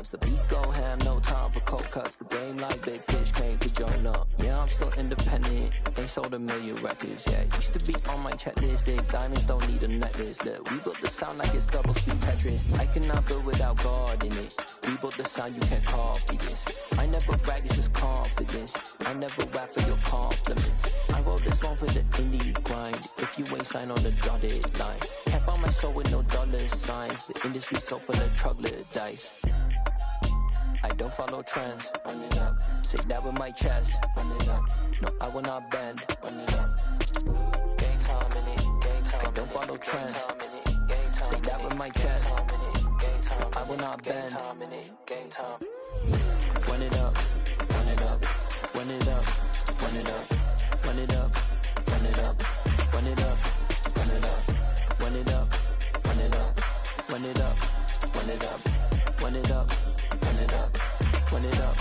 once the beat go ham, no time for cold cuts. The game like big pitch came to join up. Yeah, I'm still independent, ain't sold a million records. Yeah, used to be on my checklist. Big diamonds don't need a necklace. Look, we built the sound like it's double speed Tetris. I cannot build without God in it. We built the sound, you can't copy this. I never brag, it's just confidence. I never rap for your compliments. I wrote this one for the indie grind. If you ain't signed on the dotted line, can't buy my soul with no dollar signs. The industry so full of troglodytes. I don't follow trends. Run it up. Say that with my chest. Run it up. No, I will not bend. Run it up. Gang time in it. Gang time. I don't follow trends. Say that with my chest. No, I will not bend. Gang time. Run it up. Run it up. Run it up. Run it up. Run it up. Run it up. Run it up. Run it up. Run it up. Run it up. Run it up. Run it up. Run it up. Run it up. Run it up.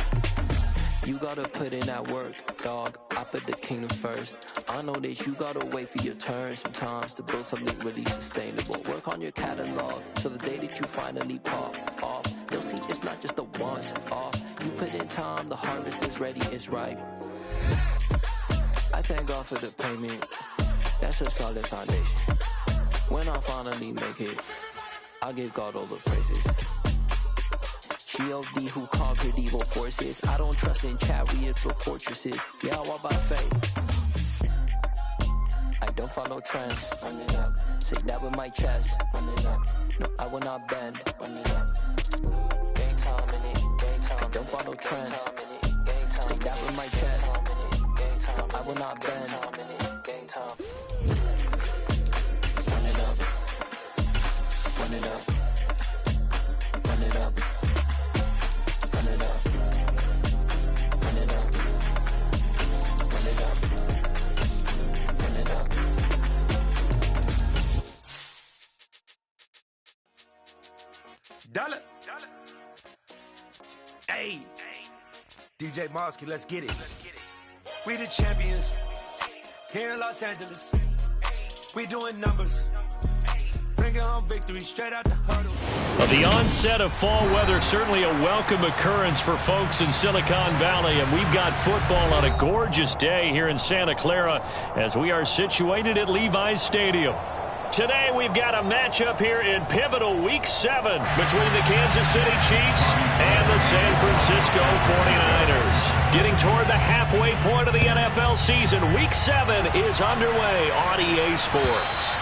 You gotta put in that work, dog. I put the kingdom first. I know that you gotta wait for your turn sometimes to build something really sustainable. Work on your catalog so the day that you finally pop off, you'll see it's not just a once off. You put in time, the harvest is ready, it's ripe. I thank God for the payment. That's a solid foundation. When I finally make it, I give God all the praises. G.O.D. who conquered evil forces. I don't trust in chariots or fortresses. Yeah, I walk by faith. I don't follow trends. Run it up. Say that with my chest. Run it up. No, I will not bend. Run it up. Gang time in it. Gang time. I don't follow trends. Say that with my chest. No, I will not bend. Gang time. Run it up. Run it up. Run it up. Run it up. Run it up. Run it up. Run it up. Dollar. Hey. DJ Mosky, let's get it. We the champions here in Los Angeles. We doing numbers. Bringing home victory straight out the huddle. Well, the onset of fall weather, certainly a welcome occurrence for folks in Silicon Valley, and we've got football on a gorgeous day here in Santa Clara as we are situated at Levi's Stadium. Today we've got a matchup here in pivotal Week 7 between the Kansas City Chiefs and the San Francisco 49ers. Getting toward the halfway point of the NFL season, Week 7 is underway on EA Sports.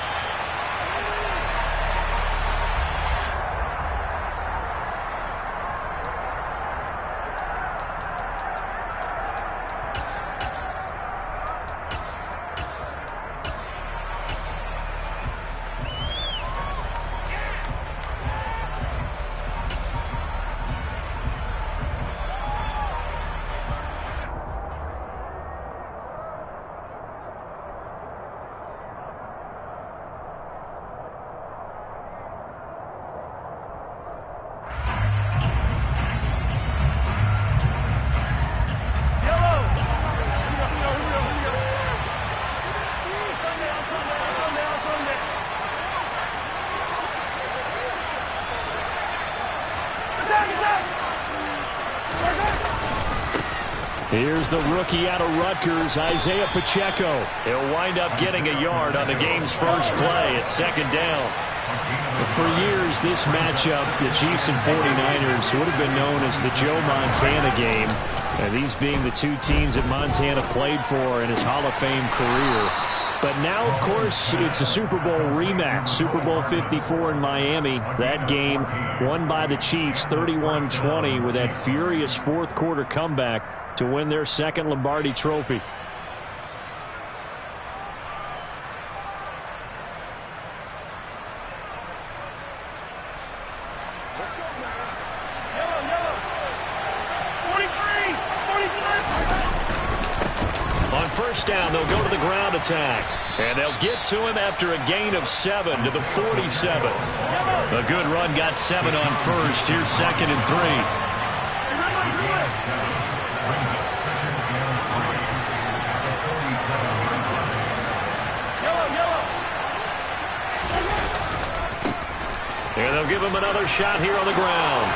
Here's the rookie out of Rutgers, Isaiah Pacheco. He'll wind up getting a yard on the game's first play at second down. For years, this matchup, the Chiefs and 49ers, would have been known as the Joe Montana game. These being the two teams that Montana played for in his Hall of Fame career. But now, of course, it's a Super Bowl rematch. Super Bowl 54 in Miami. That game won by the Chiefs 31-20 with that furious fourth quarter comeback to win their second Lombardi trophy. On first down, they'll go to the ground attack. And they'll get to him after a gain of 7 to the 47. A good run got 7 on first. Here's second and 3. And they'll give him another shot here on the ground.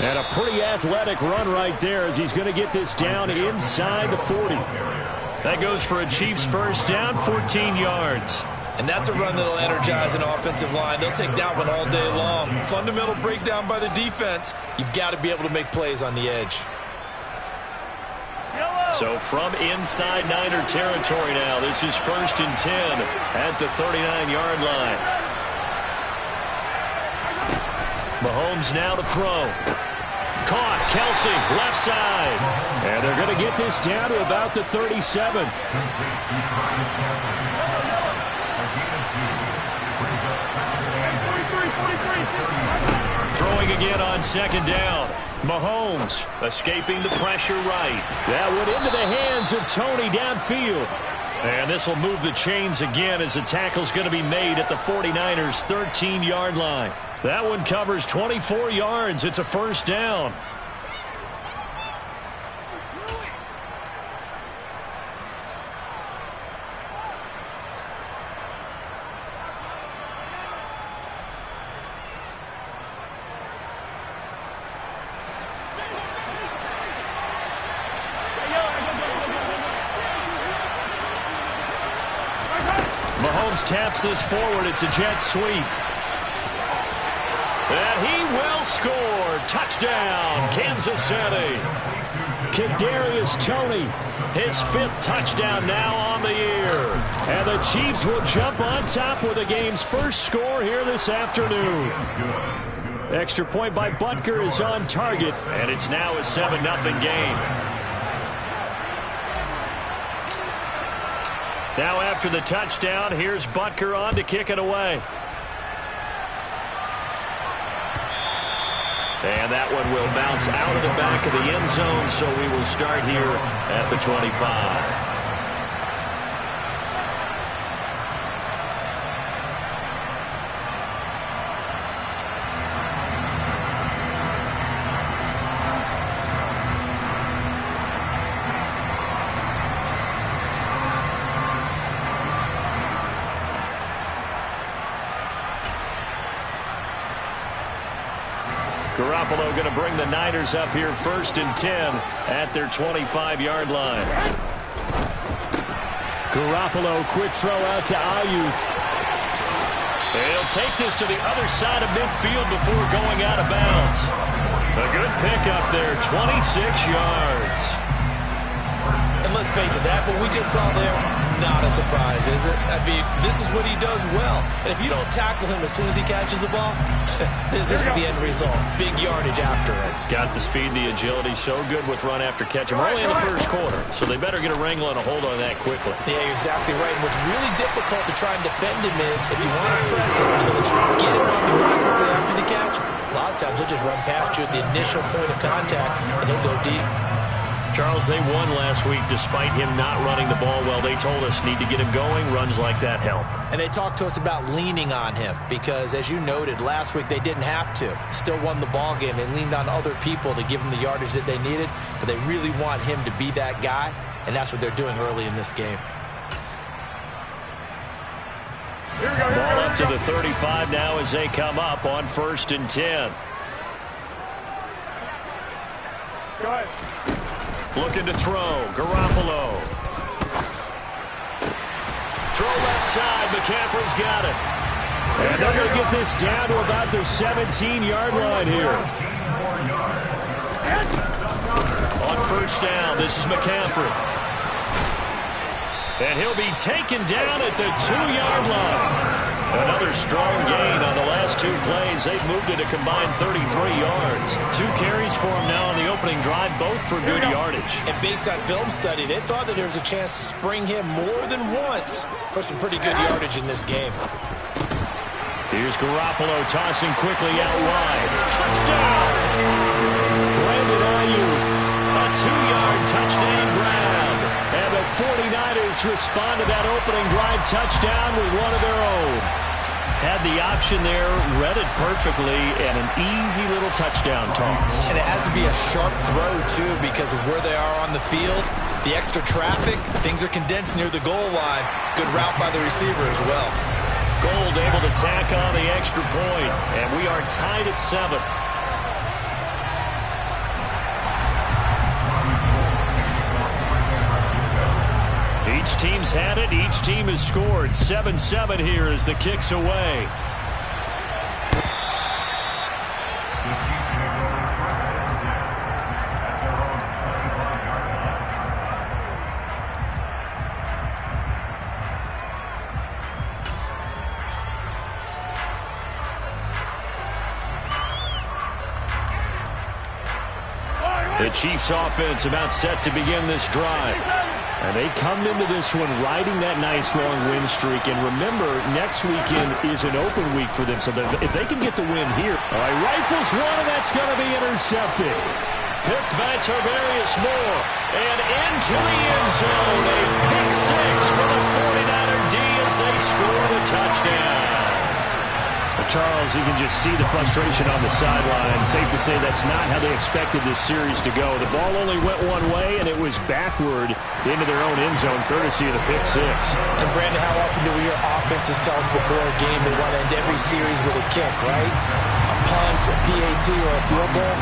And a pretty athletic run right there as he's going to get this down inside the 40. That goes for a Chiefs first down, 14 yards. And that's a run that'll energize an offensive line. They'll take that one all day long. Fundamental breakdown by the defense. You've got to be able to make plays on the edge. So from inside Niner territory now, this is 1st and 10 at the 39-yard line. Mahomes now to throw. Caught, Kelsey, left side. And they're going to get this down to about the 37. Throwing again on 2nd down. Mahomes escaping the pressure right. That went into the hands of Tony downfield. And this will move the chains again as the tackle's going to be made at the 49ers' 13-yard line. That one covers 24 yards. It's a first down. Mahomes taps this forward. It's a jet sweep. And he will score. Touchdown, Kansas City. Kadarius Toney, his 5th touchdown now on the year. And the Chiefs will jump on top with the game's first score here this afternoon. Extra point by Butker is on target, and it's now a 7-0 game. Now after the touchdown, here's Butker on to kick it away. And that one will bounce out of the back of the end zone, so we will start here at the 25. Garoppolo going to bring the Niners up here 1st and 10 at their 25-yard line. Garoppolo, quick throw out to Ayuk. He'll take this to the other side of midfield before going out of bounds. A good pickup there, 26 yards. And let's face it, that what we just saw there, not a surprise, is it? I mean, this is what he does well. And if you don't tackle him as soon as he catches the ball, this is the end result. Big yardage afterwards. Got the speed, the agility, so good with run after catch. We're only in the first quarter, so they better get a wrangle and a hold on that quickly. Yeah, you're exactly right. And what's really difficult to try and defend him is if you want to press him so that you get him on the ground quickly after the catch, a lot of times he'll just run past you at the initial point of contact, and he'll go deep. Charles, they won last week despite him not running the ball well. They told us need to get him going. Runs like that help. And they talked to us about leaning on him because, as you noted, last week they didn't have to. Still won the ball game. They leaned on other people to give them the yardage that they needed, but they really want him to be that guy, and that's what they're doing early in this game. Ball up to the 35 now as they come up on 1st and 10. Go ahead. Looking to throw. Garoppolo. Throw left side. McCaffrey's got it. And they're going to get this down to about their 17-yard line here. On 1st down, this is McCaffrey. And he'll be taken down at the 2-yard line. Another strong gain on the last 2 plays. They've moved it a combined 33 yards. 2 carries for him now on the opening drive, both for good yardage. And based on film study, they thought that there was a chance to spring him more than once for some pretty good yardage in this game. Here's Garoppolo tossing quickly out wide. Touchdown! Brandon Ayuk. A 2-yard touchdown grab. And the 49ers respond to that opening drive touchdown with one of their own. Had the option there, read it perfectly, and an easy little touchdown toss. And it has to be a sharp throw, too, because of where they are on the field. The extra traffic, things are condensed near the goal line. Good route by the receiver as well. Gold able to tack on the extra point, and we are tied at 7. Each team's had it. Each team has scored. 7-7 here as the kick's away. The Chiefs offense about set to begin this drive. And they come into this one riding that nice long win streak. And remember, next weekend is an open week for them. So if they can get the win here. All right, rifles one, and that's going to be intercepted. Picked by Tarvarius Moore. And into the end zone. A pick six for the 49er D as they score the touchdown. Charles, you can just see the frustration on the sideline. Safe to say that's not how they expected this series to go. The ball only went one way, and it was backward into their own end zone, courtesy of the pick six. And, Brandon, how often do we hear offenses tell us before a game they want to end every series with a kick, right? A punt, a PAT, or a field goal.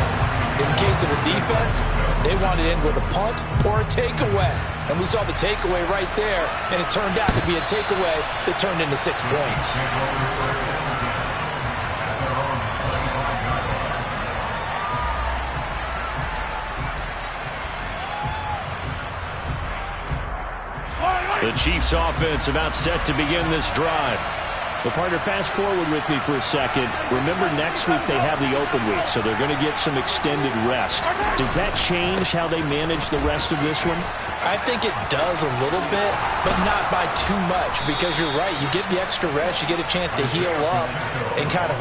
In case of a defense, they want to end with a punt or a takeaway. And we saw the takeaway right there, and it turned out to be a takeaway that turned into 6 points. The Chiefs offense about set to begin this drive. Well, partner, fast forward with me for a second. Remember, next week they have the open week, so they're going to get some extended rest. Does that change how they manage the rest of this one? I think it does a little bit, but not by too much, because you're right. You get the extra rest, you get a chance to heal up and kind of,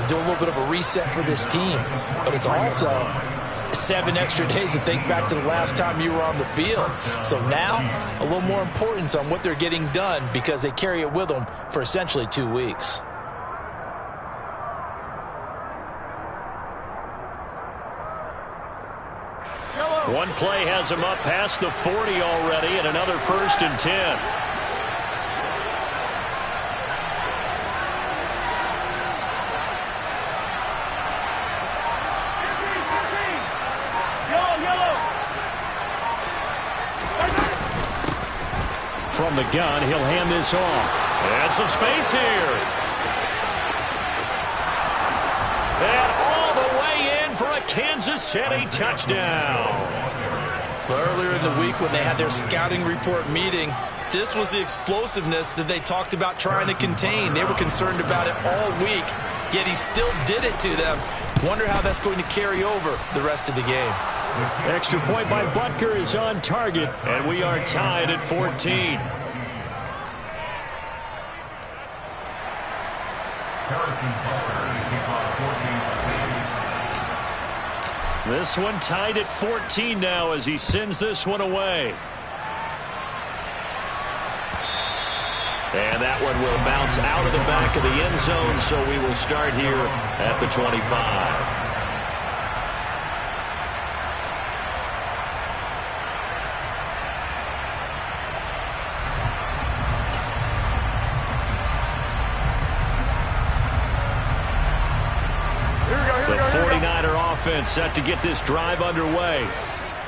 do a little bit of a reset for this team. But it's also 7 extra days to think back to the last time you were on the field. So now, a little more importance on what they're getting done because they carry it with them for essentially 2 weeks. One play has him up past the 40 already, and another 1st and 10. From the gun, he'll hand this off. And some space here. And all the way in for a Kansas City touchdown. Well, earlier in the week when they had their scouting report meeting, this was the explosiveness that they talked about trying to contain. They were concerned about it all week, yet he still did it to them. Wonder how that's going to carry over the rest of the game. Extra point by Butker is on target, and we are tied at 14. This one tied at 14 now as he sends this one away. And that one will bounce out of the back of the end zone, so we will start here at the 25. Offense set to get this drive underway.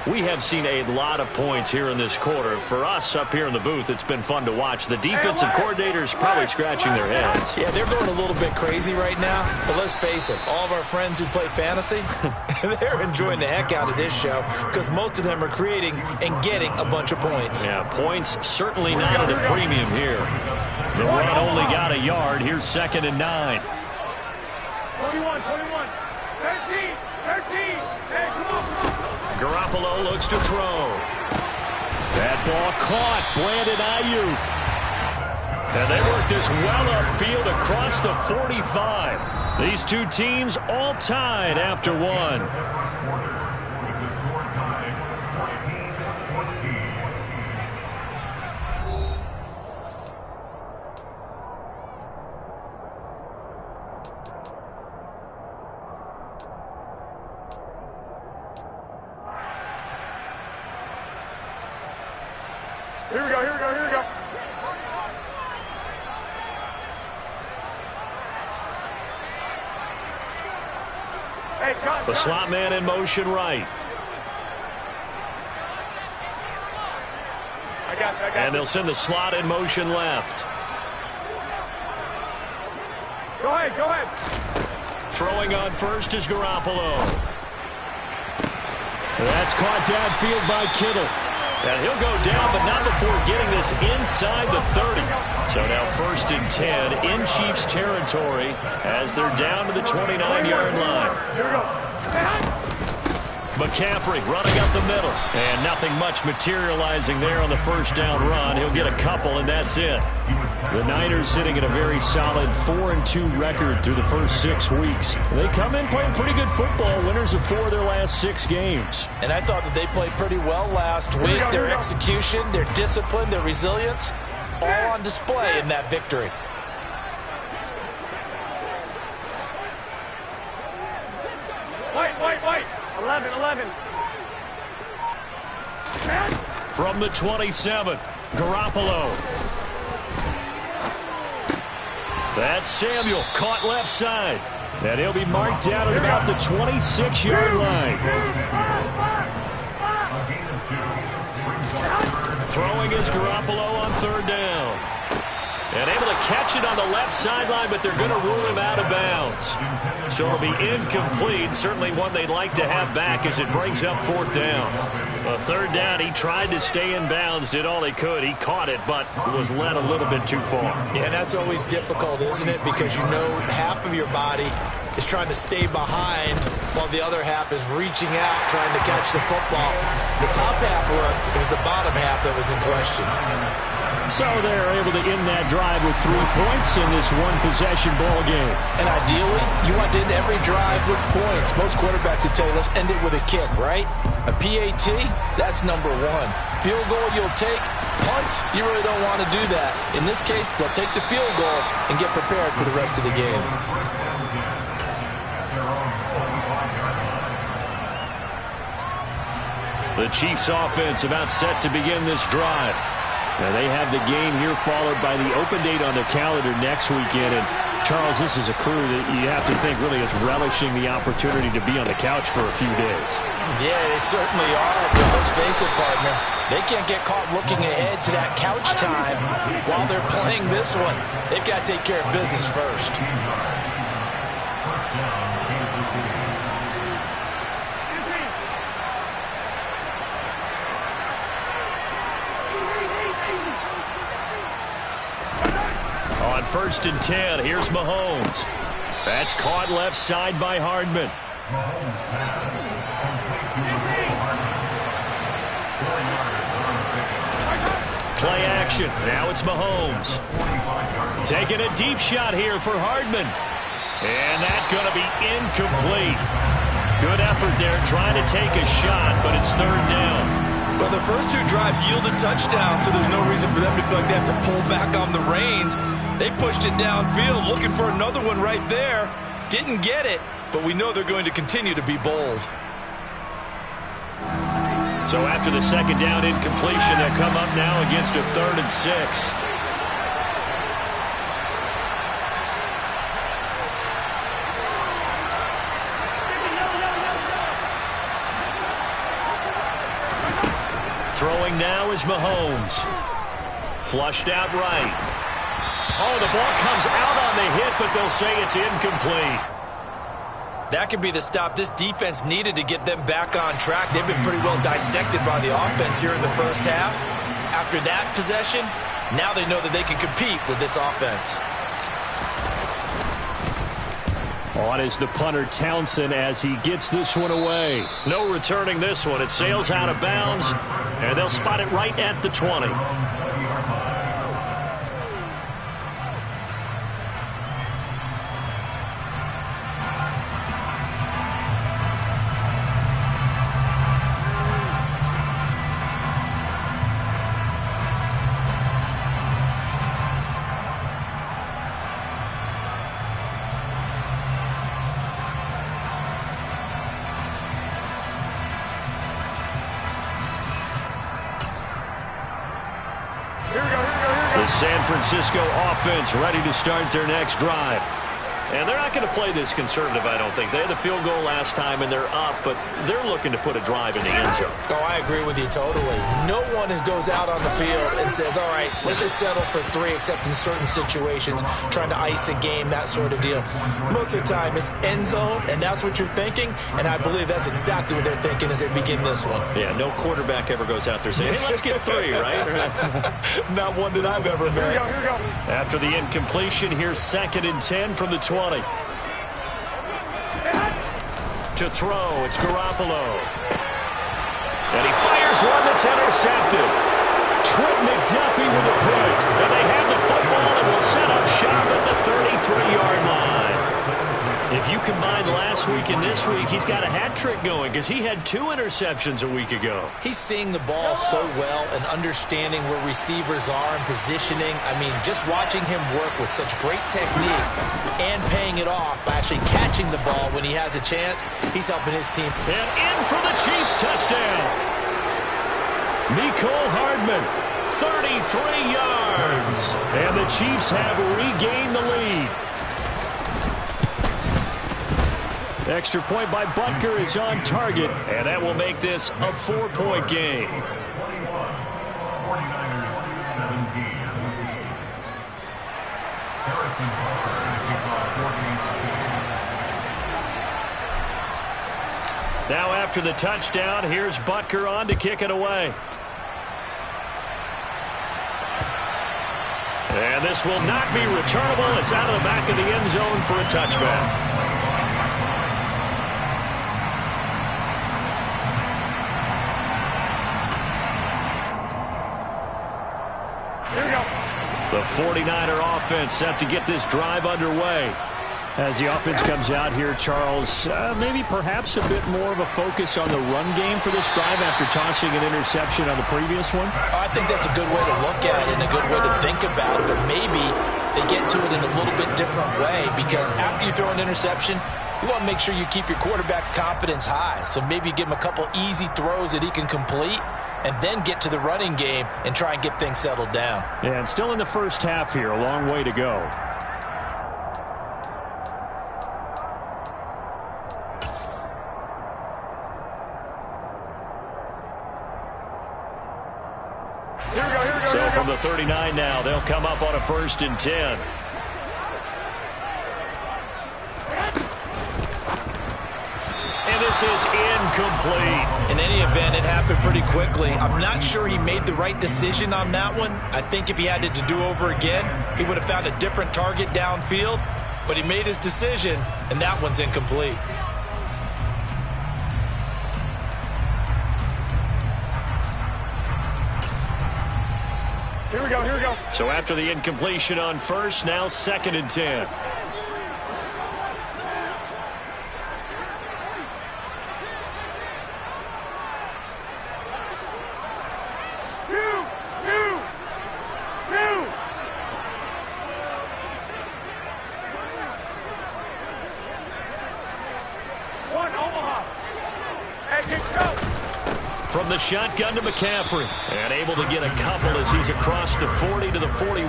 We have seen a lot of points here in this quarter. For us up here in the booth, it's been fun to watch. The defensive coordinators probably scratching their heads. Yeah, they're going a little bit crazy right now. But let's face it, all of our friends who play fantasy, they're enjoying the heck out of this show because most of them are creating and getting a bunch of points. Yeah, points certainly not at a premium here. The run only got a yard. Here's 2nd and 9. 21, 13. Garoppolo looks to throw. That ball caught. Brandon Ayuk. And they work this well upfield across the 45. These two teams all tied after one. Here we go. Hey, the slot man in motion right. I And they'll send the slot in motion left. Go ahead, go ahead. Throwing on first is Garoppolo. That's caught downfield by Kittle. And he'll go down, but not before getting this inside the 30. So now 1st and 10 in Chiefs territory as they're down to the 29-yard line. Here we go. McCaffrey running up the middle. And nothing much materializing there on the first down run. He'll get a couple, and that's it. The Niners sitting at a very solid 4-2 record through the first 6 weeks. They come in playing pretty good football, winners of 4 of their last 6 games. And I thought that they played pretty well last week. Their execution, their discipline, their resilience, all on display in that victory. Wait. 11. From the 27, Garoppolo. That's Samuel, caught left side. And he'll be marked down at about the 26-yard line. Throwing is Garoppolo on 3rd down. And able to catch it on the left sideline, but they're going to rule him out of bounds. So it'll be incomplete. Certainly one they'd like to have back as it brings up 4th down. A 3rd down, he tried to stay in bounds, did all he could. He caught it, but was led a little bit too far. Yeah, and that's always difficult, isn't it? Because you know half of your body is trying to stay behind while the other half is reaching out, trying to catch the football. The top half worked. It was the bottom half that was in question. So they're able to end that drive with 3 points in this one-possession ball game. And ideally, you want to end every drive with points. Most quarterbacks would tell you, let's end it with a kick, right? A PAT, that's number 1. Field goal you'll take. Punts, you really don't want to do that. In this case, they'll take the field goal and get prepared for the rest of the game. The Chiefs offense about set to begin this drive. Now they have the game here followed by the open date on their calendar next weekend. And Charles, this is a crew that you have to think really is relishing the opportunity to be on the couch for a few days. Yeah, they certainly are. But let's face it, partner. They can't get caught looking ahead to that couch time while they're playing this one. They've got to take care of business first. On 1st and 10, here's Mahomes. That's caught left side by Hardman. Play action. Now it's Mahomes. Taking a deep shot here for Hardman. And that's going to be incomplete. Good effort there trying to take a shot, but it's 3rd down. Well, the first 2 drives yielded touchdowns, so there's no reason for them to feel like they have to pull back on the reins. They pushed it downfield, looking for another one right there. Didn't get it, but we know they're going to continue to be bold. So after the 2nd down incompletion, they'll come up now against a 3rd and 6. Throwing now is Mahomes. Flushed out right. Oh, the ball comes out on the hit, but they'll say it's incomplete. That could be the stop this defense needed to get them back on track. They've been pretty well dissected by the offense here in the first half. After that possession, now they know that they can compete with this offense. On is the punter Townsend as he gets this one away. No returning this one. It sails out of bounds, and they'll spot it right at the 20. The San Francisco offense ready to start their next drive. And they're not going to play this conservative, I don't think. They had the field goal last time, and they're up, but they're looking to put a drive in the end zone. Oh, I agree with you totally. No one goes out on the field and says, all right, let's just settle for 3, except in certain situations, trying to ice a game, that sort of deal. Most of the time, it's end zone, and that's what you're thinking, and I believe that's exactly what they're thinking as they begin this one. Yeah, no quarterback ever goes out there saying, hey, let's get 3, right? Not one that I've ever met. Here we go. After the incompletion, here's 2nd and 10 from the 20. To throw, it's Garoppolo. And he fires one that's intercepted. Trent McDuffie with a pick. And they have the football and will set up shop at the 33-yard line. If you combine last week and this week, he's got a hat trick going because he had 2 interceptions a week ago. He's seeing the ball so well and understanding where receivers are and positioning. I mean, just watching him work with such great technique and paying it off by actually catching the ball when he has a chance, he's helping his team. And in for the Chiefs touchdown. Mecole Hardman, 33 yards. And the Chiefs have regained the lead. Extra point by Butker is on target, and that will make this a 4-point game. Now after the touchdown, here's Butker on to kick it away. And this will not be returnable. It's out of the back of the end zone for a touchback. The 49er offense set to get this drive underway. As the offense comes out here, Charles, maybe perhaps a bit more of a focus on the run game for this drive after tossing an interception on the previous one? I think that's a good way to look at it and a good way to think about it, but maybe they get to it in a little bit different way because after you throw an interception, you want to make sure you keep your quarterback's confidence high. So maybe give him a couple easy throws that he can complete and then get to the running game and try and get things settled down. Yeah, and still in the first half here, a long way to go. So from the 39 now, they'll come up on a 1st and 10. And this is incomplete. In any event, it happened pretty quickly. I'm not sure he made the right decision on that one. I think if he had it to do over again, he would have found a different target downfield. But he made his decision, and that one's incomplete. Here we go, here we go. So after the incompletion on 1st, now 2nd and 10. From the shotgun to McCaffrey. And able to get a couple as he's across the 40 to the 41.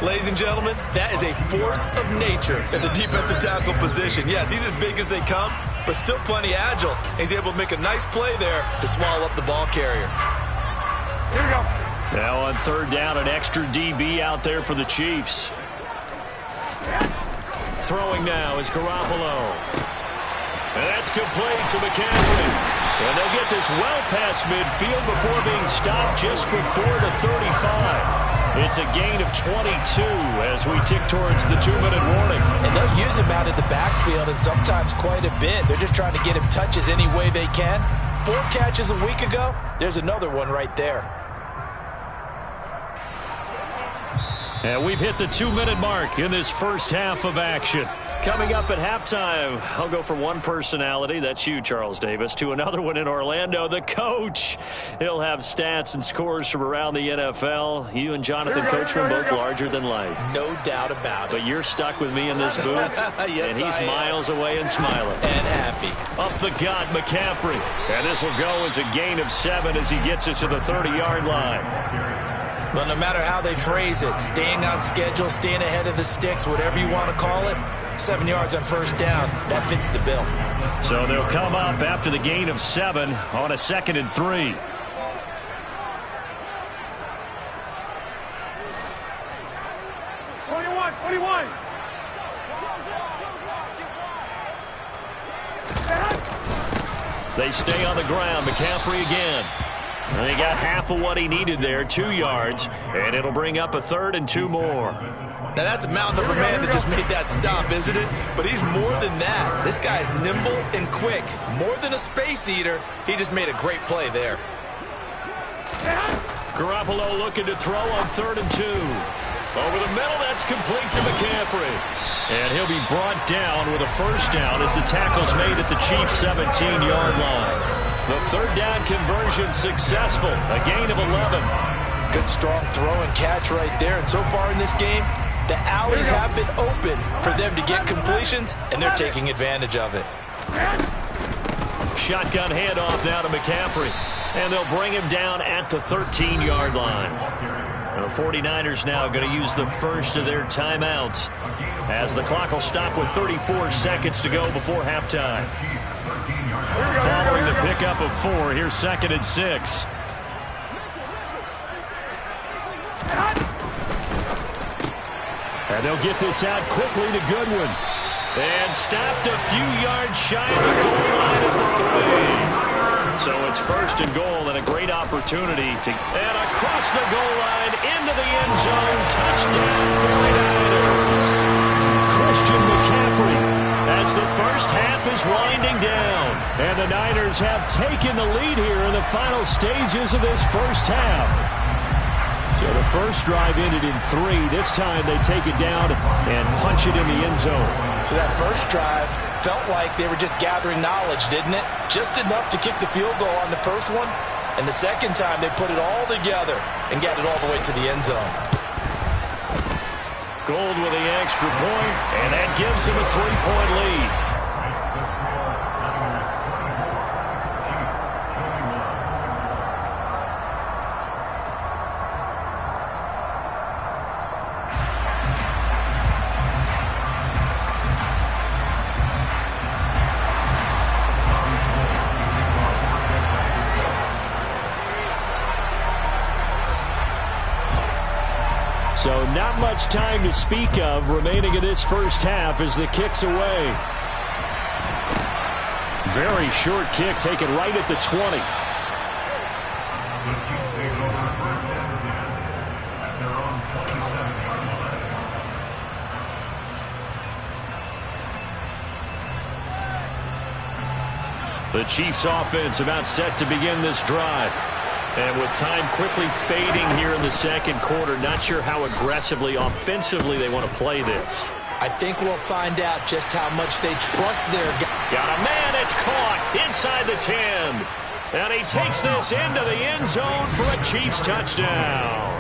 Ladies and gentlemen, that is a force of nature at the defensive tackle position. Yes, he's as big as they come, but still plenty agile. He's able to make a nice play there to swallow up the ball carrier. Here we go. Now on 3rd down, an extra DB out there for the Chiefs. Throwing now is Garoppolo. And that's complete to McCaffrey. And they'll get this well past midfield before being stopped just before the 35. It's a gain of 22 as we tick towards the 2-minute warning. And they'll use him out of the backfield and sometimes quite a bit. They're just trying to get him touches any way they can. 4 catches a week ago. There's another one right there. And we've hit the 2-minute mark in this first half of action. Coming up at halftime, I'll go from one personality, that's you, Charles Davis, to another one in Orlando, the coach. He'll have stats and scores from around the NFL. You and Jonathan Coachman both larger than life. No doubt about it. But you're stuck with me in this booth, yes, and he's miles away and smiling. And happy. Up the gut, McCaffrey. And this will go as a gain of 7 as he gets it to the 30-yard line. Well, no matter how they phrase it, staying on schedule, staying ahead of the sticks, whatever you want to call it, 7 yards on first down, that fits the bill. So they'll come up after the gain of 7 on a 2nd and 3. They stay on the ground. McCaffrey again. And he got half of what he needed there, 2 yards, and it'll bring up a 3rd and 2 more. Now, that's a mountain of a man that just made that stop, isn't it? But he's more than that. This guy's nimble and quick. More than a space eater, he just made a great play there. Garoppolo looking to throw on 3rd and 2. Over the middle, that's complete to McCaffrey. And he'll be brought down with a first down as the tackle's made at the Chiefs' 17-yard line. The 3rd down conversion successful, a gain of 11. Good strong throw and catch right there. And so far in this game, the alleys have been open for them to get completions, and they're taking advantage of it. Shotgun handoff now to McCaffrey. And they'll bring him down at the 13-yard line. The 49ers now going to use the first of their timeouts as the clock will stop with 34 seconds to go before halftime. Following the pickup of 4, here's 2nd and 6. And they'll get this out quickly to Goodwin. And stopped a few yards shy of the goal line at the 3. So it's 1st and goal and a great opportunity to... And across the goal line into the end zone. Touchdown 49ers. Christian McCaffrey as the first half is winding down. And the Niners have taken the lead here in the final stages of this first half. So the first drive ended in 3. This time they take it down and punch it in the end zone. So that first drive felt like they were just gathering knowledge, didn't it? Just enough to kick the field goal on the first one. And the second time they put it all together and got it all the way to the end zone. Gold with the extra point, and that gives him a 3-point lead. So not much time to speak of remaining in this first half as the kick's away. Very short kick taken right at the 20. The Chiefs offense about set to begin this drive. And with time quickly fading here in the second quarter, not sure how aggressively, offensively they want to play this. I think we'll find out just how much they trust their guy. Got a man, it's caught inside the 10. And he takes this into the end zone for a Chiefs touchdown.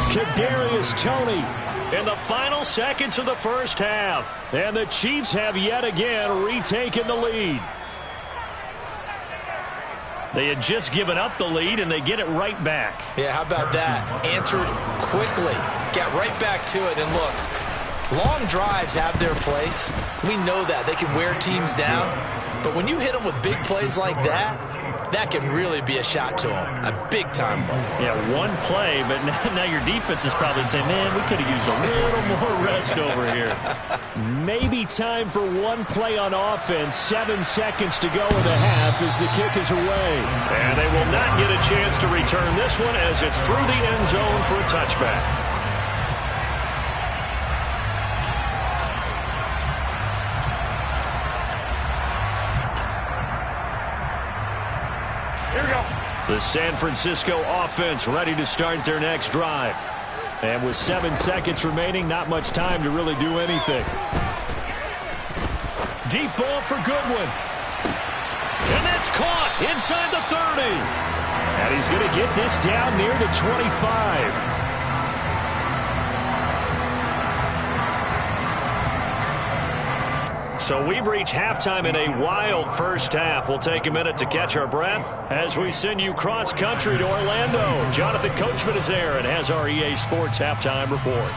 Kadarius Toney in the final seconds of the first half. And the Chiefs have yet again retaken the lead. They had just given up the lead, and they get it right back. Yeah, how about that? Answered quickly. Got right back to it, and look, long drives have their place. We know that. They can wear teams down. But when you hit them with big plays like that, that can really be a shot to them. A big-time one. Yeah, one play, but now your defense is probably saying, man, we could have used a little more rest over here. Maybe time for one play on offense. 7 seconds to go in the half as the kick is away. And they will not get a chance to return this one as it's through the end zone for a touchback. The San Francisco offense ready to start their next drive. And with 7 seconds remaining, not much time to really do anything. Deep ball for Goodwin. And that's caught inside the 30. And he's going to get this down near the 25. So we've reached halftime in a wild first half. We'll take a minute to catch our breath as we send you cross-country to Orlando. Jonathan Coachman is there and has our EA Sports halftime report.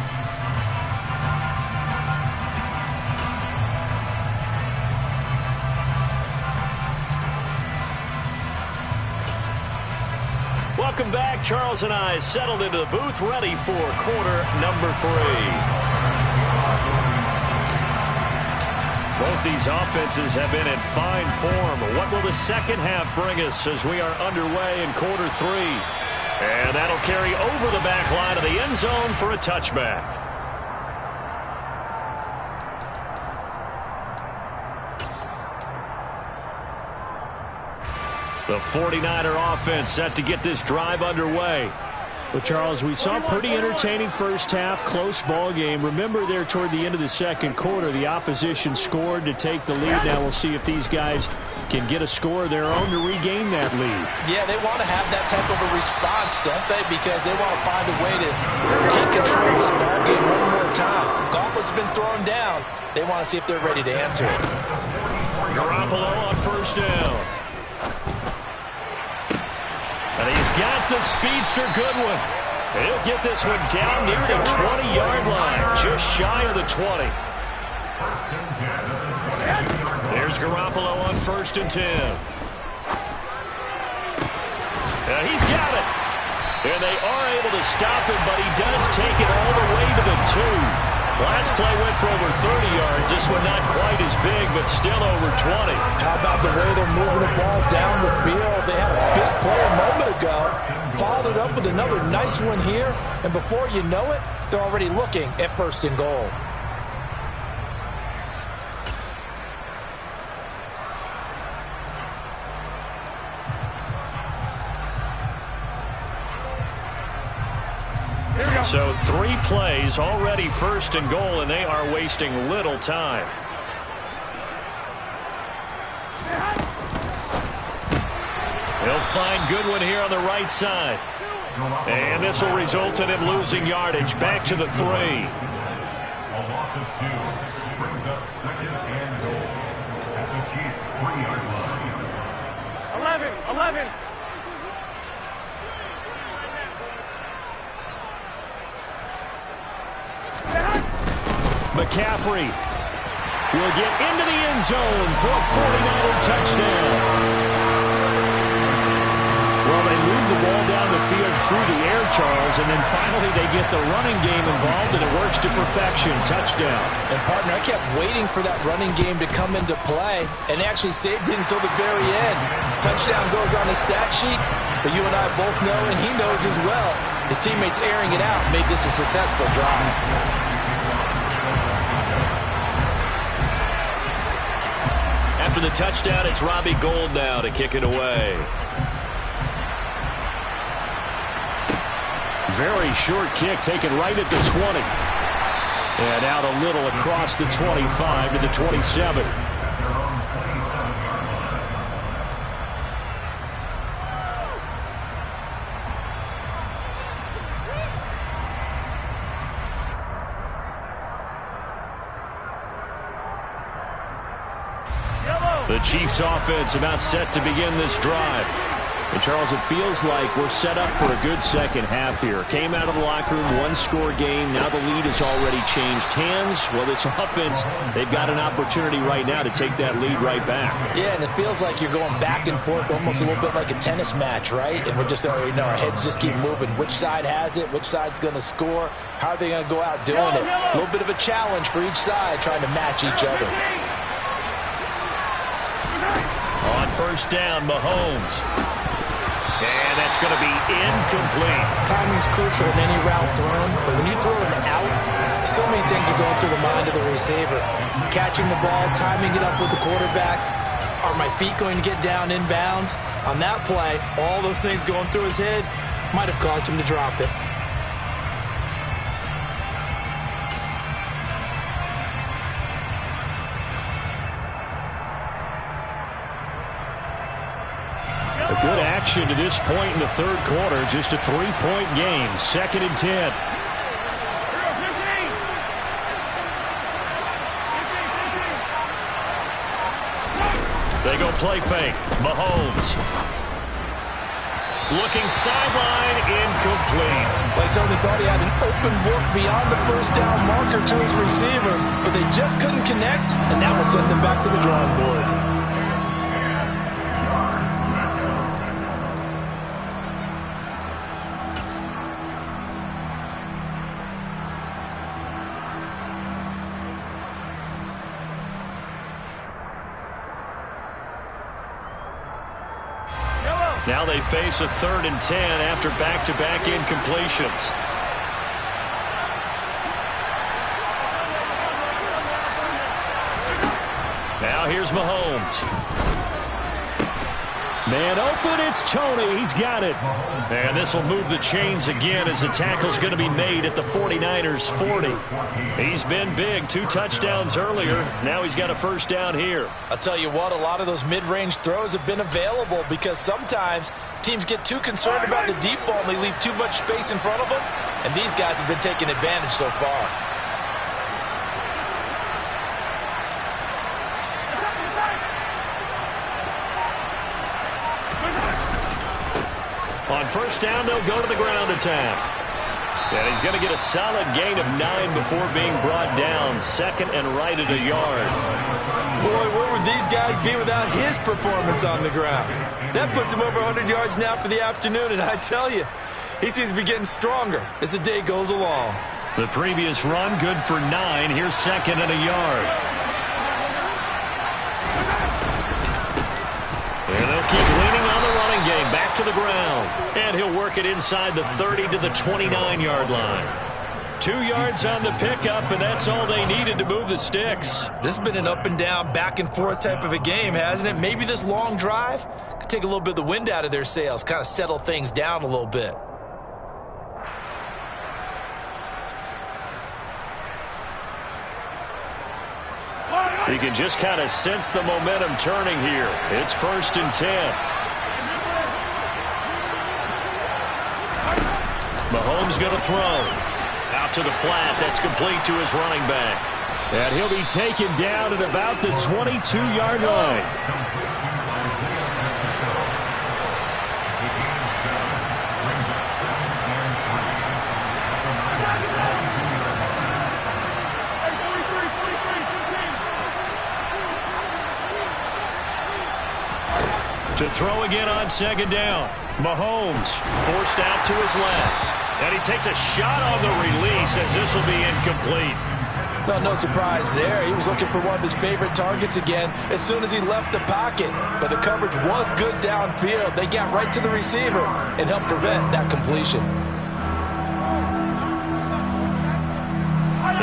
Welcome back. Charles and I settled into the booth, ready for quarter number 3. Both these offenses have been in fine form. What will the second half bring us as we are underway in quarter 3? And that'll carry over the back line of the end zone for a touchback. The 49er offense set to get this drive underway. Well, Charles, we saw a pretty entertaining first half, close ball game. Remember there toward the end of the second quarter, the opposition scored to take the lead. Now we'll see if these guys can get a score of their own to regain that lead. Yeah, they want to have that type of a response, don't they? Because they want to find a way to take control of this ball game one more time. Gauntlet's been thrown down. They want to see if they're ready to answer it. Garoppolo on first down. And he's got the speedster Goodwin. He'll get this one down near the 20-yard line, just shy of the 20. There's Garoppolo on 1st and 10. He's got it. And they are able to stop him, but he does take it all the way to the 2. Last play went for over 30 yards. This one not quite as big, but still over 20. How about the way they're moving the ball down the field? They had a big play a moment ago. Followed it up with another nice one here. And before you know it, they're already looking at 1st and goal. So 3 plays already 1st and goal, and they are wasting little time. He'll find Goodwin here on the right side. And this will result in him losing yardage. Back to the 3. A loss of 2 brings up 2nd and goal at the Chiefs' 3-yard line. 11. McCaffrey will get into the end zone for a 49er touchdown. Well, they move the ball down the field through the air, Charles, and then finally they get the running game involved, and it works to perfection. Touchdown. And, partner, I kept waiting for that running game to come into play, and they actually saved it until the very end. Touchdown goes on the stat sheet, but you and I both know, and he knows as well, his teammates airing it out made this a successful drive. After the touchdown, it's Robbie Gould now to kick it away. Very short kick taken right at the 20. And out a little across the 25 to the 27. The Chiefs offense about set to begin this drive. And, Charles, it feels like we're set up for a good second half here. Came out of the locker room, 1-score game. Now the lead has already changed hands. Well, this offense, they've got an opportunity right now to take that lead right back. Yeah, and it feels like you're going back and forth almost a little bit like a tennis match, right? And we're just already know our heads just keep moving. Which side has it? Which side's going to score? How are they going to go out doing it? A little bit of a challenge for each side trying to match each other. On 1st down, Mahomes. And that's going to be incomplete. Timing's crucial in any route thrown, but when you throw an out, so many things are going through the mind of the receiver. Catching the ball, timing it up with the quarterback. Are my feet going to get down in bounds? On that play, all those things going through his head might have caused him to drop it. A good action to this point in the third quarter. Just a 3-point game. 2nd and 10. They go play fake. Mahomes. Looking sideline, incomplete. They certainly thought he had an open look beyond the first down marker to his receiver, but they just couldn't connect, and that will send them back to the drawing board. Now they face a 3rd and 10 after back-to-back incompletions. Now here's Mahomes. Man open, it's Tony. He's got it. And this will move the chains again as the tackle's going to be made at the 49ers 40. He's been big. 2 touchdowns earlier. Now he's got a first down here. I'll tell you what, a lot of those mid-range throws have been available because sometimes teams get too concerned about the deep ball and they leave too much space in front of them. And these guys have been taking advantage so far. On first down, they'll go to the ground attack. And he's going to get a solid gain of 9 before being brought down. 2nd and right at a yard. Boy, where would these guys be without his performance on the ground? That puts him over 100 yards now for the afternoon, and I tell you, he seems to be getting stronger as the day goes along. The previous run, good for 9. Here's 2nd and a yard. And they'll keep leaning on the running game. Back to the ground. And he'll work it inside the 30 to the 29-yard line. 2 yards on the pickup, and that's all they needed to move the sticks. This has been an up-and-down, back-and-forth type of a game, hasn't it? Maybe this long drive could take a little bit of the wind out of their sails, kind of settle things down a little bit. You can just kind of sense the momentum turning here. It's 1st and 10. Mahomes going to throw. Out to the flat. That's complete to his running back. And he'll be taken down at about the 22-yard line. To throw again on 2nd down. Mahomes forced out to his left. And he takes a shot on the release as this will be incomplete. Well, no surprise there. He was looking for one of his favorite targets again as soon as he left the pocket. But the coverage was good downfield. They got right to the receiver and helped prevent that completion.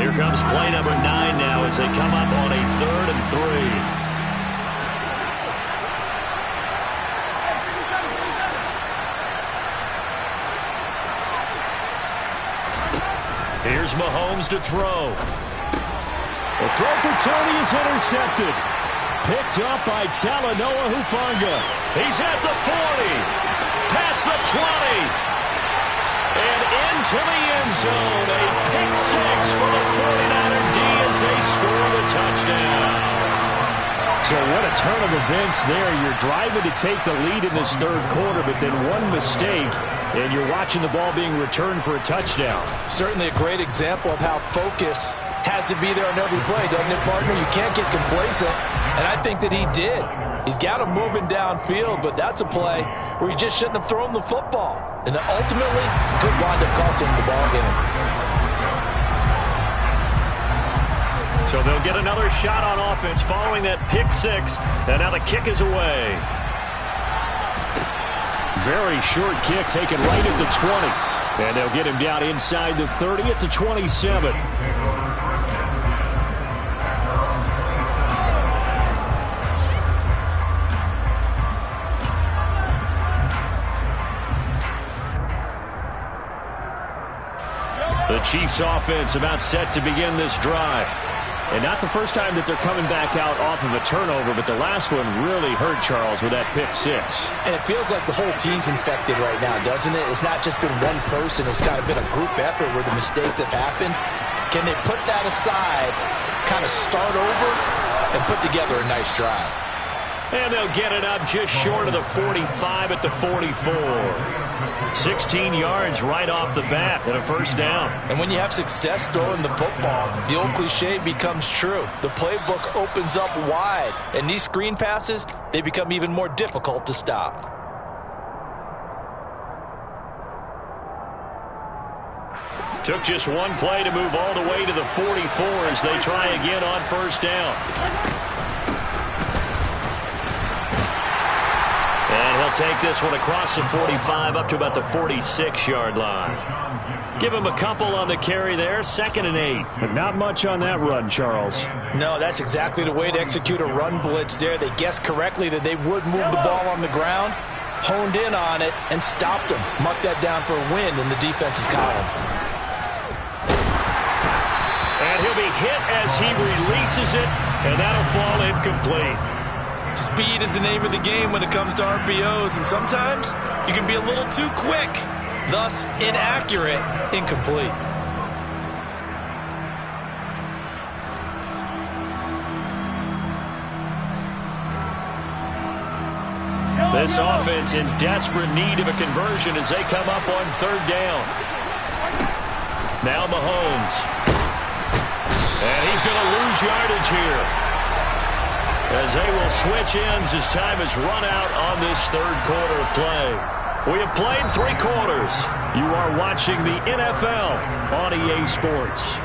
Here comes play number 9 now as they come up on a 3rd and 3. Here's Mahomes to throw. The throw for Tony is intercepted. Picked up by Talanoa Hufanga. He's at the 40. Past the 20. And into the end zone. A pick 6 for the 49er D as they score the touchdown. So what a turn of events there. You're driving to take the lead in this 3rd quarter, but then one mistake, and you're watching the ball being returned for a touchdown. Certainly a great example of how focus has to be there on every play, doesn't it, partner? You can't get complacent, and I think that he did. He's got him moving downfield, but that's a play where he just shouldn't have thrown the football. And ultimately, could wind up costing him the ball game. So they'll get another shot on offense following that pick 6, and now the kick is away. Very short kick taken right at the 20. And they'll get him down inside the 30 at the 27. The Chiefs offense about set to begin this drive. And not the first time that they're coming back out off of a turnover, but the last one really hurt Charles with that pick 6. And it feels like the whole team's infected right now, doesn't it? It's not just been one person. It's kind of been a group effort where the mistakes have happened. Can they put that aside, kind of start over, and put together a nice drive? And they'll get it up just short of the 45 at the 44. 16 yards right off the bat and a first down. And when you have success throwing the football, the old cliche becomes true. The playbook opens up wide, and these screen passes, they become even more difficult to stop. Took just one play to move all the way to the 44 as they try again on first down. And he'll take this one across the 45 up to about the 46-yard line. Give him a couple on the carry there, 2nd and 8. But not much on that run, Charles. No, that's exactly the way to execute a run blitz there. They guessed correctly that they would move the ball on the ground, honed in on it, and stopped him. Mark that down for a win in the defense's column. And he'll be hit as he releases it, and that'll fall incomplete. Speed is the name of the game when it comes to RPOs, and sometimes you can be a little too quick, thus inaccurate, incomplete. This offense in desperate need of a conversion as they come up on 3rd down. Now Mahomes. And he's going to lose yardage here, as they will switch ends as time has run out on this 3rd quarter of play. We have played 3 quarters. You are watching the NFL on EA Sports.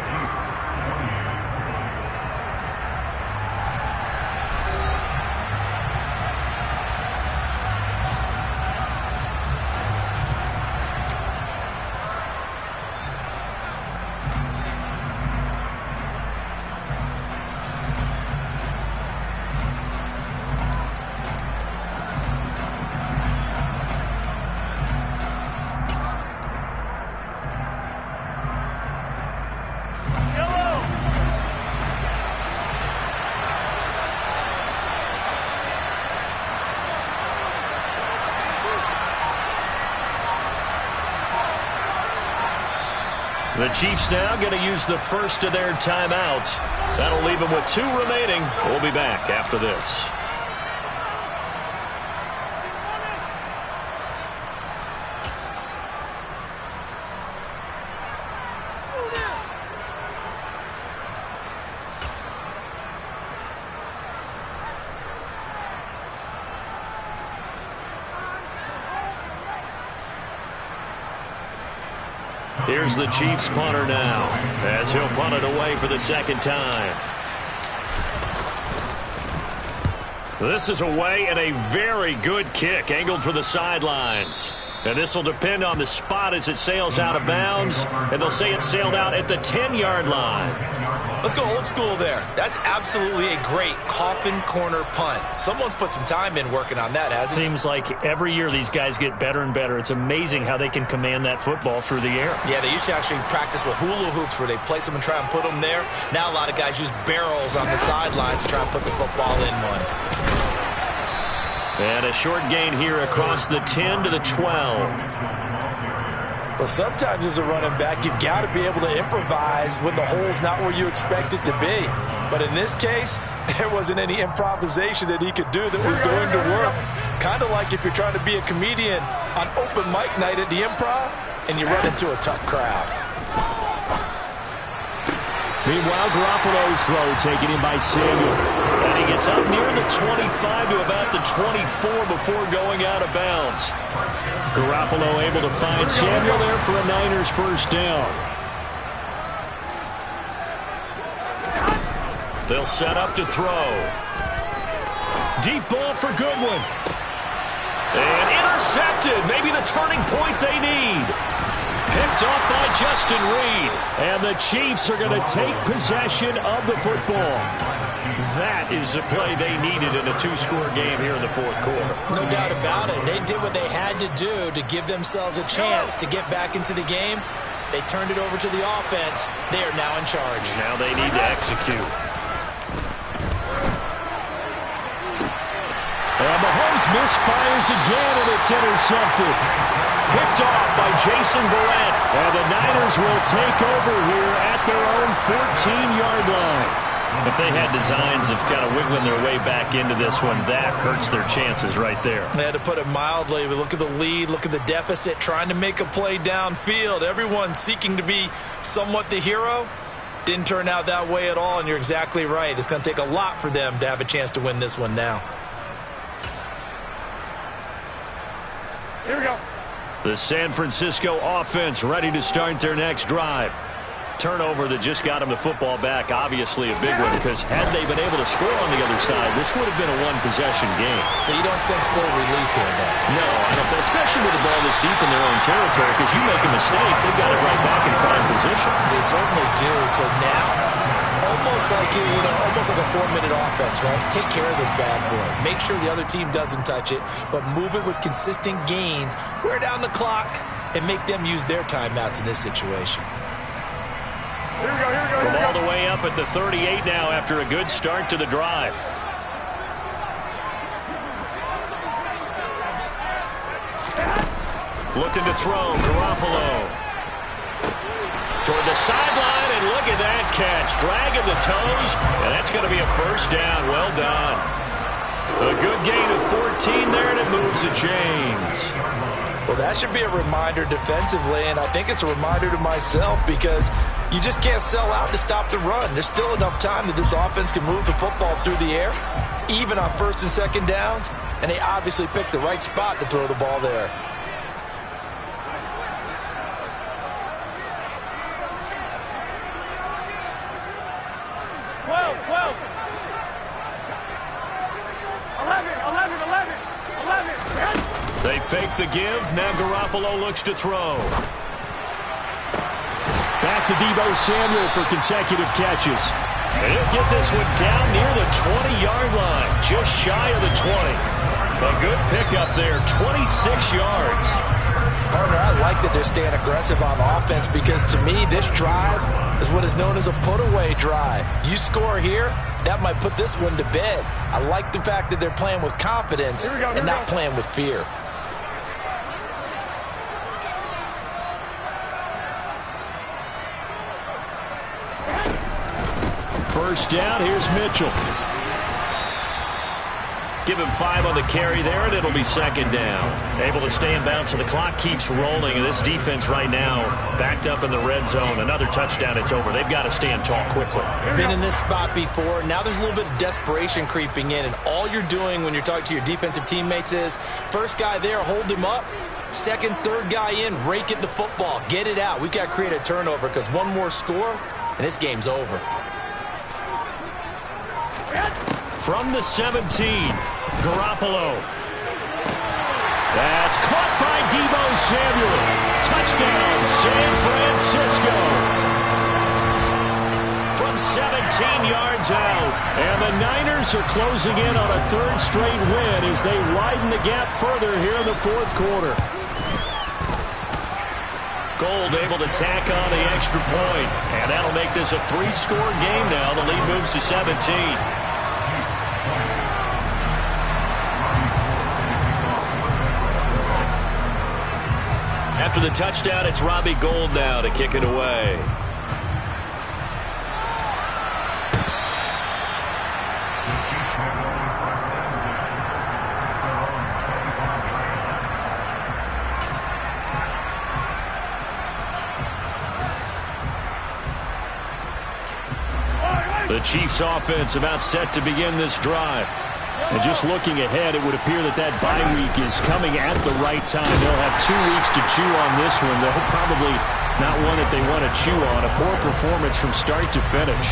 The Chiefs now going to use the first of their timeouts. That'll leave them with 2 remaining. We'll be back after this. Here's the Chiefs punter now, as he'll punt it away for the 2nd time. This is away and a very good kick, angled for the sidelines. And this will depend on the spot as it sails out of bounds, and they'll say it sailed out at the 10-yard line. Let's go old school there. That's absolutely a great coffin corner punt. Someone's put some time in working on that, hasn't it? Seems like every year these guys get better and better. It's amazing how they can command that football through the air. Yeah, they used to actually practice with hula hoops where they place them and try and put them there. Now a lot of guys use barrels on the sidelines to try and put the football in one. And a short gain here across the 10 to the 12. Well, sometimes as a running back, you've got to be able to improvise when the hole's not where you expect it to be. But in this case, there wasn't any improvisation that he could do that was going to work. Kind of like if you're trying to be a comedian on open mic night at the Improv and you run into a tough crowd. Meanwhile, Garoppolo's throw taken in by Samuel. And he gets up near the 25 to about the 24 before going out of bounds. Garoppolo able to find Samuel there for a Niners first down. They'll set up to throw. Deep ball for Goodwin. And intercepted. Maybe the turning point they need. Picked off by Justin Reed. And the Chiefs are going to take possession of the football. That is the play they needed in a 2-score game here in the 4th quarter. No doubt about it. They did what they had to do to give themselves a chance to get back into the game. They turned it over to the offense. They are now in charge. Now they need to execute. And Mahomes misfires again, and it's intercepted. Picked off by Jason Verrett. And the Niners will take over here at their own 14-yard line. If they had designs of kind of wiggling their way back into this one, that hurts their chances right there. They had to put it mildly. We look at the lead, look at the deficit, trying to make a play downfield. Everyone seeking to be somewhat the hero. Didn't turn out that way at all, and you're exactly right. It's going to take a lot for them to have a chance to win this one now. Here we go. The San Francisco offense ready to start their next drive. Turnover that just got them the football back, obviously a big one, because had they been able to score on the other side, this would have been a one-possession game. So you don't sense full relief here, then? No, I don't, especially with the ball this deep in their own territory, because you make a mistake, they've got it right back in prime position. They certainly do. So now, almost like almost like a 4-minute offense, right? Take care of this bad boy. Make sure the other team doesn't touch it, but move it with consistent gains. Wear down the clock and make them use their timeouts in this situation. Here we go, here we go, From all the way up at the 38 now after a good start to the drive. Looking to throw, Garoppolo. Toward the sideline, and look at that catch. Dragging the toes, and that's going to be a first down. Well done. A good gain of 14 there, and it moves the chains. Well, that should be a reminder defensively, and I think it's a reminder to myself because you just can't sell out to stop the run. There's still enough time that this offense can move the football through the air, even on first and second downs, and they obviously picked the right spot to throw the ball there. They fake the give. Now Garoppolo looks to throw. Back to Deebo Samuel for consecutive catches. And he'll get this one down near the 20-yard line, just shy of the 20. A good pickup there, 26 yards. Partner, I like that they're staying aggressive on offense because to me, this drive is what is known as a put-away drive. You score here, that might put this one to bed. I like the fact that they're playing with confidence and not playing with fear. First down, here's Mitchell. Give him 5 on the carry there, and it'll be second down. Able to stay in bounds, so the clock keeps rolling, and this defense right now backed up in the red zone. Another touchdown, it's over. They've got to stand tall quickly. Been in this spot before. Now there's a little bit of desperation creeping in, and all you're doing when you're talking to your defensive teammates is, first guy there, hold him up. Second, third guy in, rake at the football. Get it out. We've got to create a turnover because one more score, and this game's over. From the 17, Garoppolo. That's caught by Deebo Samuel. Touchdown, San Francisco. From 17 yards out. And the Niners are closing in on a third straight win as they widen the gap further here in the fourth quarter. Gold able to tack on the extra point. And that'll make this a 3-score game now. The lead moves to 17. After the touchdown, it's Robbie Gould now to kick it away. The Chiefs offense about set to begin this drive. And just looking ahead, it would appear that that bye week is coming at the right time. They'll have 2 weeks to chew on this one. They'll probably not one that they want to chew on. A poor performance from start to finish.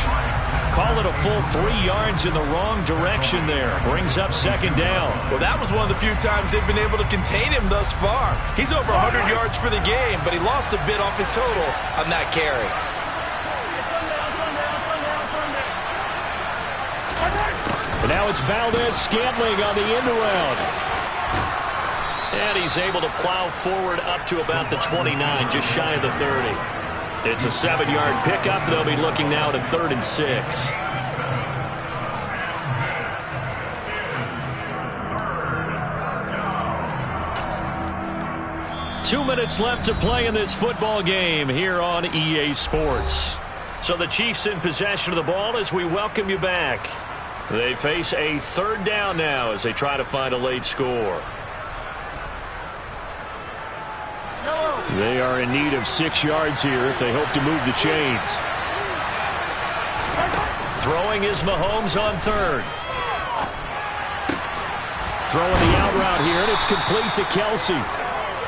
Call it a full 3 yards in the wrong direction there. Brings up second down. Well, that was one of the few times they've been able to contain him thus far. He's over 100 yards for the game, but he lost a bit off his total on that carry. And now it's Valdez-Scantling on the end around. And he's able to plow forward up to about the 29, just shy of the 30. It's a 7-yard pickup. They'll be looking now to 3rd and 6. Two minutes left to play in this football game here on EA Sports. So the Chiefs in possession of the ball as we welcome you back. They face a third down now as they try to find a late score. They are in need of 6 yards here if they hope to move the chains. Throwing is Mahomes on third. Throwing the out route here, and it's complete to Kelsey.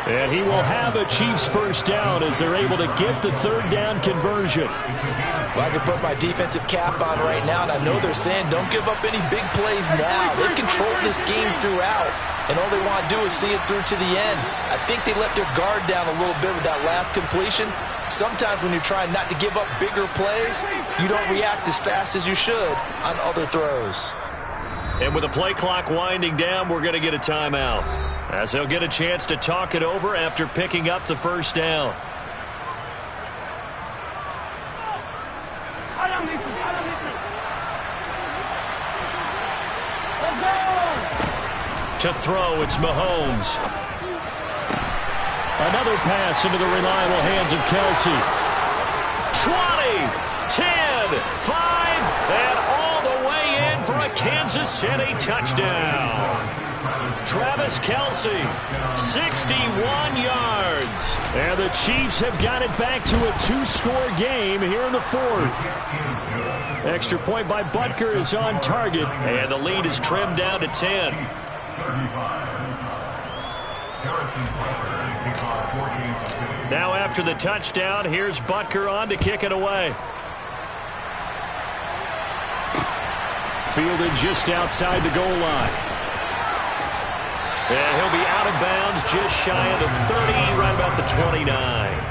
And he will have a Chiefs first down as they're able to get the third down conversion. Well, I can put my defensive cap on right now, and I know they're saying don't give up any big plays now. They've controlled this game throughout, and all they want to do is see it through to the end. I think they let their guard down a little bit with that last completion. Sometimes when you're trying not to give up bigger plays, you don't react as fast as you should on other throws. And with the play clock winding down, we're going to get a timeout, as they'll get a chance to talk it over after picking up the first down. To throw, it's Mahomes. Another pass into the reliable hands of Kelsey. 20, 10, 5, and all the way in for a Kansas City touchdown. Travis Kelsey, 61 yards. And the Chiefs have got it back to a 2-score game here in the fourth. Extra point by Butker is on target. And the lead is trimmed down to 10. Now after the touchdown, here's Butker on to kick it away. Fielded just outside the goal line. And he'll be out of bounds just shy of the 30, right about the 29.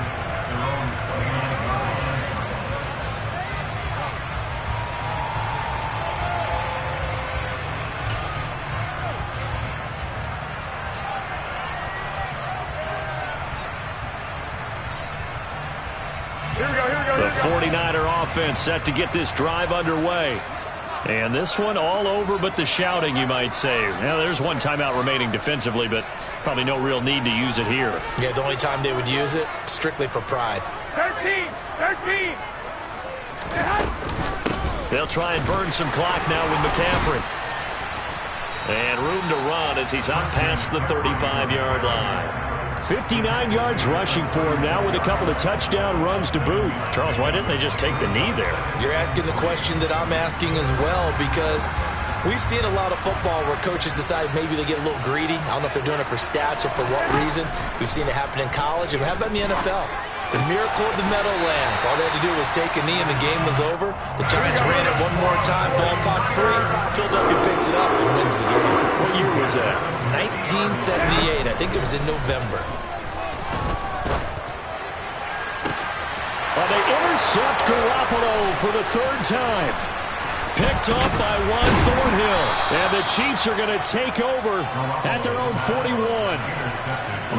The 49er offense set to get this drive underway. And this one all over but the shouting, you might say. Now, there's one timeout remaining defensively, but probably no real need to use it here. Yeah, the only time they would use it, strictly for pride. 13! They'll try and burn some clock now with McCaffrey. And room to run as he's up past the 35-yard line. 59 yards rushing for him now with a couple of touchdown runs to boot. Charles, why didn't they just take the knee there? You're asking the question that I'm asking as well, because we've seen a lot of football where coaches decide maybe they get a little greedy. I don't know if they're doing it for stats or for what reason. We've seen it happen in college. And how about in the NFL? The miracle of the Meadowlands. All they had to do was take a knee and the game was over. The Giants ran it one more time, ball popped free. Philadelphia picks it up and wins the game. What year was that? 1978. I think it was in November. Well, they intercept Garoppolo for the third time. Picked off by Juan Thornhill. And the Chiefs are going to take over at their own 41.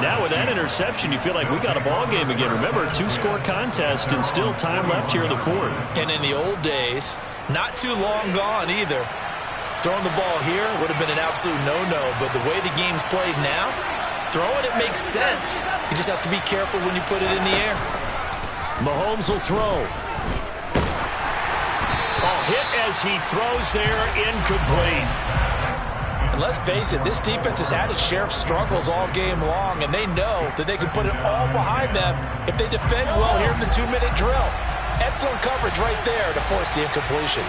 Now with that interception, you feel like we got a ball game again. Remember, 2-score contest and still time left here in the fourth. And in the old days, not too long gone either, throwing the ball here would have been an absolute no-no. But the way the game's played now, throwing it makes sense. You just have to be careful when you put it in the air. Mahomes will throw. Hit as he throws there, incomplete. And let's face it, this defense has had its share of struggles all game long, and they know that they can put it all behind them if they defend well here in the 2-minute drill. Excellent coverage right there to force the incompletion.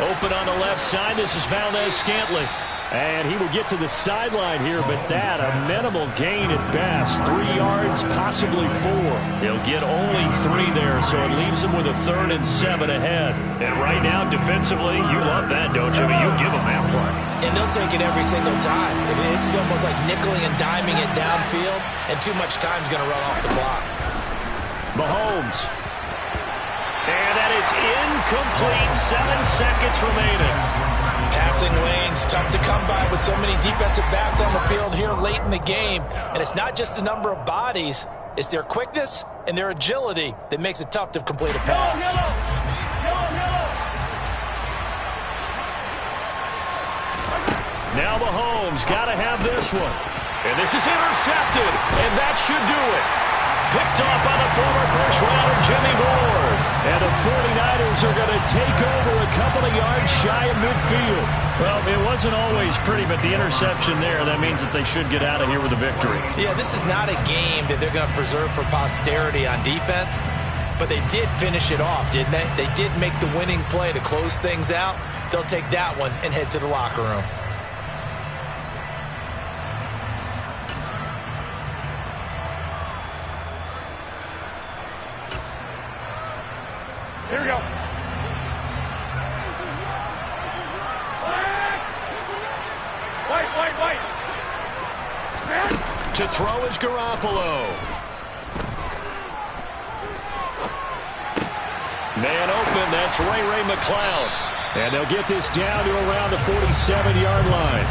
Open on the left side, this is Valdez-Scantling. And he will get to the sideline here, but that a minimal gain at best. 3 yards, possibly 4. He'll get only 3 there, so it leaves him with a 3rd and 7 ahead. And right now, defensively, you love that, don't you? I mean, you give him that play. And they'll take it every single time. This is almost like nickeling and diming it downfield, and too much time's going to run off the clock. Mahomes. And that is incomplete. 7 seconds remaining. Passing lanes, tough to come by with so many defensive backs on the field here late in the game. And it's not just the number of bodies, it's their quickness and their agility that makes it tough to complete a pass. Now Mahomes got to have this one. And this is intercepted, and that should do it. Picked off by the former first-rounder Jimmy Ward. And the 49ers are going to take over a couple of yards shy of midfield. Well, it wasn't always pretty, but the interception there, that means that they should get out of here with a victory. Yeah, this is not a game that they're going to preserve for posterity on defense, but they did finish it off, didn't they? They did make the winning play to close things out. They'll take that one and head to the locker room. Here we go. Wait. To throw is Garoppolo. Man open, that's Ray McCloud. And they'll get this down to around the 47-yard line.